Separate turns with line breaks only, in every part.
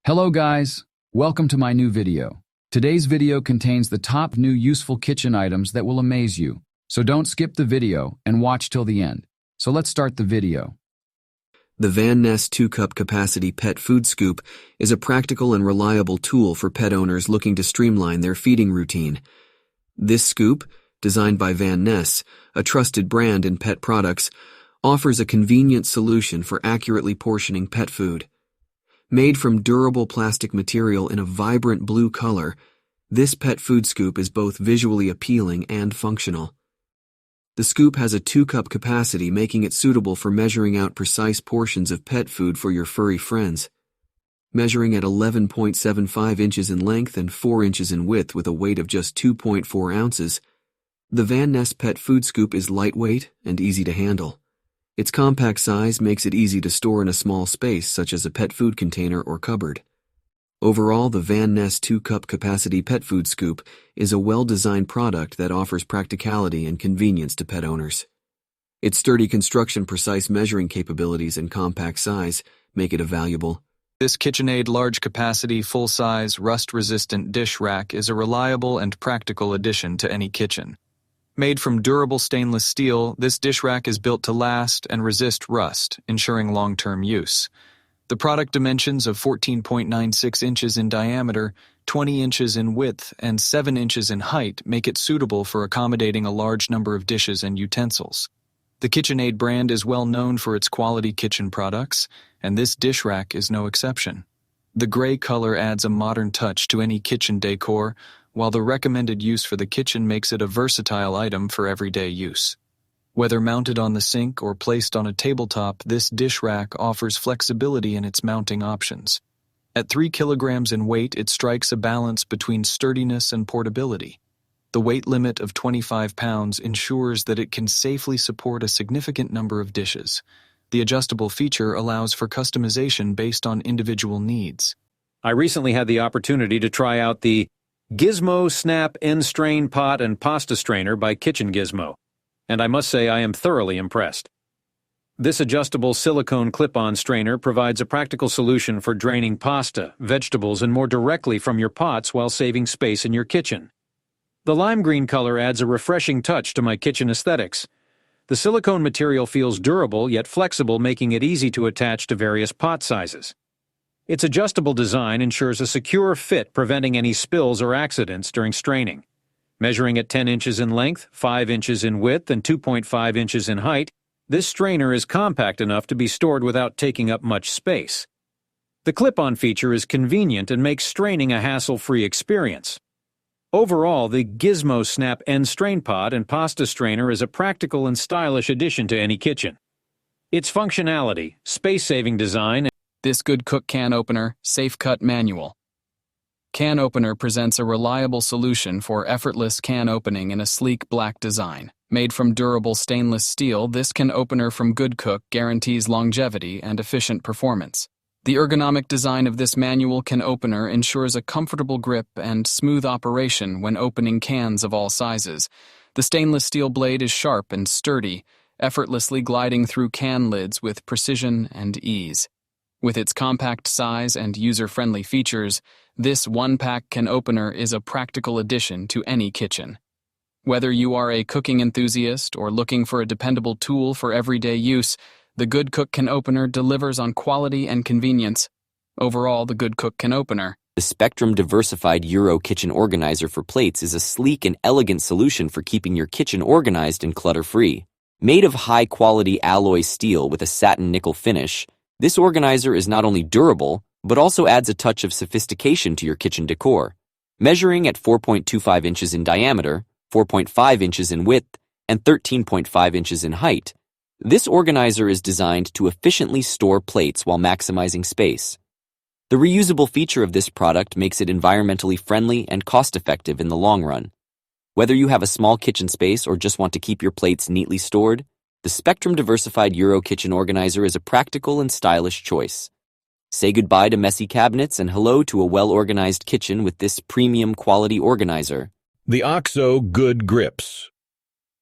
Hello guys, welcome to my new video. Today's video contains the top new useful kitchen items that will amaze you. So don't skip the video and watch till the end. So let's start the video.
The Van Ness 2-cup capacity pet food scoop is a practical and reliable tool for pet owners looking to streamline their feeding routine. This scoop, designed by Van Ness, a trusted brand in pet products, offers a convenient solution for accurately portioning pet food. Made from durable plastic material in a vibrant blue color, this pet food scoop is both visually appealing and functional. The scoop has a 2-cup capacity, making it suitable for measuring out precise portions of pet food for your furry friends. Measuring at 11.75 inches in length and 4 inches in width with a weight of just 2.4 ounces, the Van Ness pet food scoop is lightweight and easy to handle. Its compact size makes it easy to store in a small space such as a pet food container or cupboard. Overall, the Van Ness 2-cup capacity pet food scoop is a well-designed product that offers practicality and convenience to pet owners. Its sturdy construction, precise measuring capabilities, and compact size make it a valuable.
This KitchenAid large capacity, full-size, rust-resistant dish rack is a reliable and practical addition to any kitchen. Made from durable stainless steel, this dish rack is built to last and resist rust, ensuring long-term use. The product dimensions of 14.96 inches in diameter, 20 inches in width, and 7 inches in height make it suitable for accommodating a large number of dishes and utensils. The KitchenAid brand is well known for its quality kitchen products, and this dish rack is no exception. The gray color adds a modern touch to any kitchen decor, while the recommended use for the kitchen makes it a versatile item for everyday use. Whether mounted on the sink or placed on a tabletop, this dish rack offers flexibility in its mounting options. At 3 kilograms in weight, it strikes a balance between sturdiness and portability. The weight limit of 25 pounds ensures that it can safely support a significant number of dishes. The adjustable feature allows for customization based on individual needs.
I recently had the opportunity to try out the Gizmo Snap N-Strain Pot and Pasta Strainer by Kitchen Gizmo, and I must say I am thoroughly impressed. This adjustable silicone clip-on strainer provides a practical solution for draining pasta, vegetables, and more directly from your pots while saving space in your kitchen. The lime green color adds a refreshing touch to my kitchen aesthetics. The silicone material feels durable yet flexible, making it easy to attach to various pot sizes. Its adjustable design ensures a secure fit, preventing any spills or accidents during straining. Measuring at 10 inches in length, 5 inches in width, and 2.5 inches in height, this strainer is compact enough to be stored without taking up much space. The clip-on feature is convenient and makes straining a hassle-free experience. Overall, the Gizmo Snap N-Strain Pot and Pasta Strainer is a practical and stylish addition to any kitchen. Its functionality, space-saving design,
This Good Cook Can Opener, Safe Cut Manual. Can Opener presents a reliable solution for effortless can opening in a sleek black design. Made from durable stainless steel, this can opener from Good Cook guarantees longevity and efficient performance. The ergonomic design of this manual can opener ensures a comfortable grip and smooth operation when opening cans of all sizes. The stainless steel blade is sharp and sturdy, effortlessly gliding through can lids with precision and ease. With its compact size and user-friendly features, this one-pack can opener is a practical addition to any kitchen. Whether you are a cooking enthusiast or looking for a dependable tool for everyday use, the Good Cook Can Opener delivers on quality and convenience. Overall, the Good Cook Can Opener.
The Spectrum Diversified Euro Kitchen Organizer for plates is a sleek and elegant solution for keeping your kitchen organized and clutter-free. Made of high-quality alloy steel with a satin nickel finish, this organizer is not only durable, but also adds a touch of sophistication to your kitchen decor. Measuring at 4.25 inches in diameter, 4.5 inches in width, and 13.5 inches in height, this organizer is designed to efficiently store plates while maximizing space. The reusable feature of this product makes it environmentally friendly and cost-effective in the long run. Whether you have a small kitchen space or just want to keep your plates neatly stored, the Spectrum Diversified Euro Kitchen Organizer is a practical and stylish choice. Say goodbye to messy cabinets and hello to a well-organized kitchen with this premium quality organizer.
The OXO Good Grips.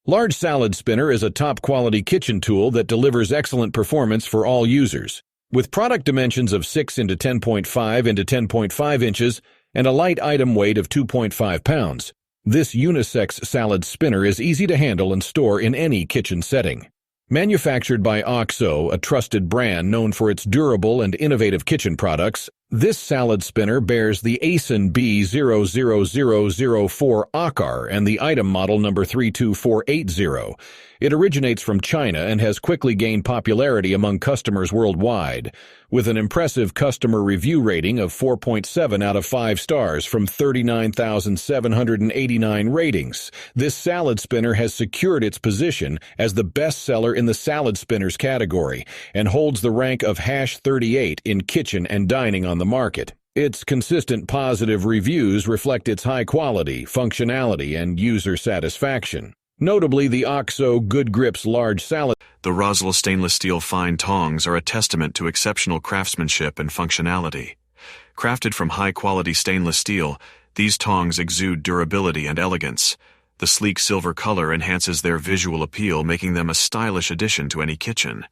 Large Salad Spinner is a top-quality kitchen tool that delivers excellent performance for all users. With product dimensions of 6 into 10.5 into 10.5 inches and a light item weight of 2.5 pounds, this unisex salad spinner is easy to handle and store in any kitchen setting. Manufactured by OXO, a trusted brand known for its durable and innovative kitchen products, this salad spinner bears the ASIN B00004 ACAR and the item model number 32480. It originates from China and has quickly gained popularity among customers worldwide, with an impressive customer review rating of 4.7 out of 5 stars from 39,789 ratings. This salad spinner has secured its position as the best seller in the salad spinners category and holds the rank of #38 in kitchen and dining on the market. Its consistent positive reviews reflect its high quality, functionality, and user satisfaction. Notably, the OXO Good Grips large salad.
The Roswell stainless steel fine tongs are a testament to exceptional craftsmanship and functionality. Crafted from high-quality stainless steel, these tongs exude durability and elegance. The sleek silver color enhances their visual appeal, making them a stylish addition to any kitchen.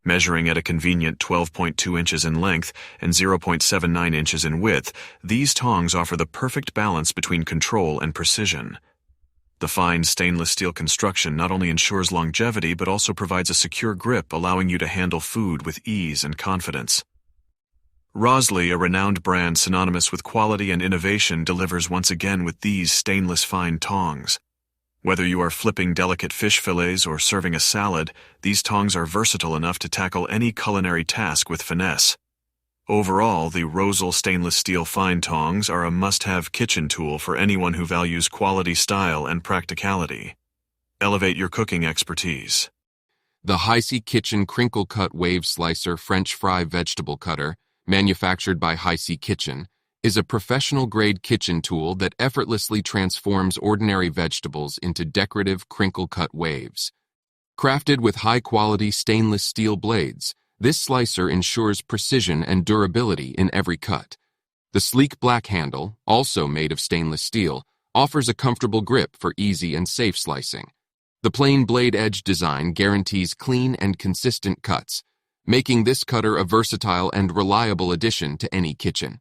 Measuring at a convenient 12.2 inches in length and 0.79 inches in width, these tongs offer the perfect balance between control and precision. The fine stainless steel construction not only ensures longevity but also provides a secure grip, allowing you to handle food with ease and confidence. Rosley, a renowned brand synonymous with quality and innovation, delivers once again with these stainless fine tongs. Whether you are flipping delicate fish fillets or serving a salad, these tongs are versatile enough to tackle any culinary task with finesse. Overall, the Roswell stainless steel fine tongs are a must-have kitchen tool for anyone who values quality, style, and practicality. Elevate your cooking expertise.
The Hi-C Kitchen Crinkle Cut Wave Slicer French Fry Vegetable Cutter, manufactured by Hi-C Kitchen, is a professional-grade kitchen tool that effortlessly transforms ordinary vegetables into decorative crinkle-cut waves. Crafted with high-quality stainless steel blades, this slicer ensures precision and durability in every cut. The sleek black handle, also made of stainless steel, offers a comfortable grip for easy and safe slicing. The plain blade edge design guarantees clean and consistent cuts, making this cutter a versatile and reliable addition to any kitchen.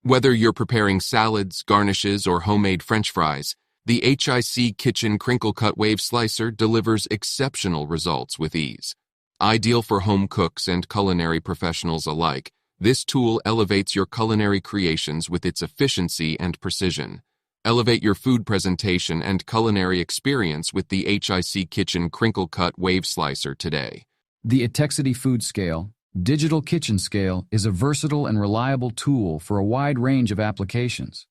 Whether you're preparing salads, garnishes, or homemade French fries, the HIC Kitchen Crinkle Cut Wave Slicer delivers exceptional results with ease. Ideal for home cooks and culinary professionals alike, this tool elevates your culinary creations with its efficiency and precision. Elevate your food presentation and culinary experience with the HIC Kitchen Crinkle Cut Wave Slicer today.
The Itexity Food Scale, Digital Kitchen Scale, is a versatile and reliable tool for a wide range of applications.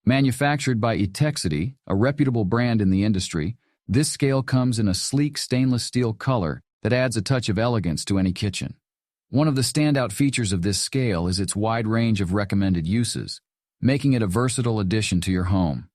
Manufactured by Itexity, a reputable brand in the industry, this scale comes in a sleek stainless steel color that adds a touch of elegance to any kitchen. One of the standout features of this scale is its wide range of recommended uses, making it a versatile addition to your home.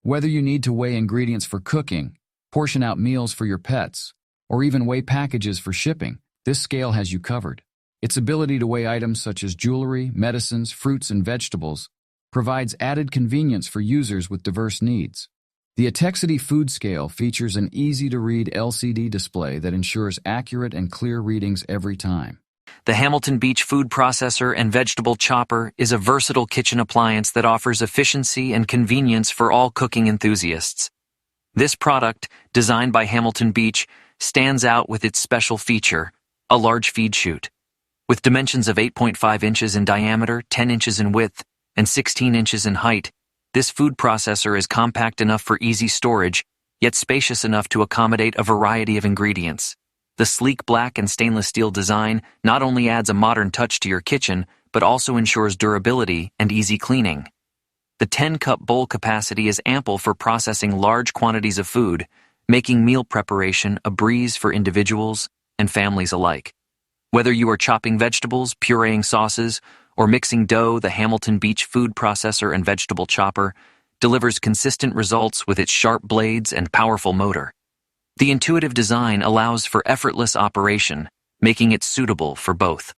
Whether you need to weigh ingredients for cooking, portion out meals for your pets, or even weigh packages for shipping, this scale has you covered. Its ability to weigh items such as jewelry, medicines, fruits, and vegetables provides added convenience for users with diverse needs. The Itexity Food Scale features an easy-to-read LCD display that ensures accurate and clear readings every time.
The Hamilton Beach Food Processor and Vegetable Chopper is a versatile kitchen appliance that offers efficiency and convenience for all cooking enthusiasts. This product, designed by Hamilton Beach, stands out with its special feature, a large feed chute. With dimensions of 8.5 inches in diameter, 10 inches in width, and 16 inches in height, this food processor is compact enough for easy storage, yet spacious enough to accommodate a variety of ingredients. The sleek black and stainless steel design not only adds a modern touch to your kitchen, but also ensures durability and easy cleaning. The 10-cup bowl capacity is ample for processing large quantities of food, making meal preparation a breeze for individuals and families alike. Whether you are chopping vegetables, pureeing sauces, or mixing dough, the Hamilton Beach Food Processor and Vegetable Chopper delivers consistent results with its sharp blades and powerful motor. The intuitive design allows for effortless operation, making it suitable for both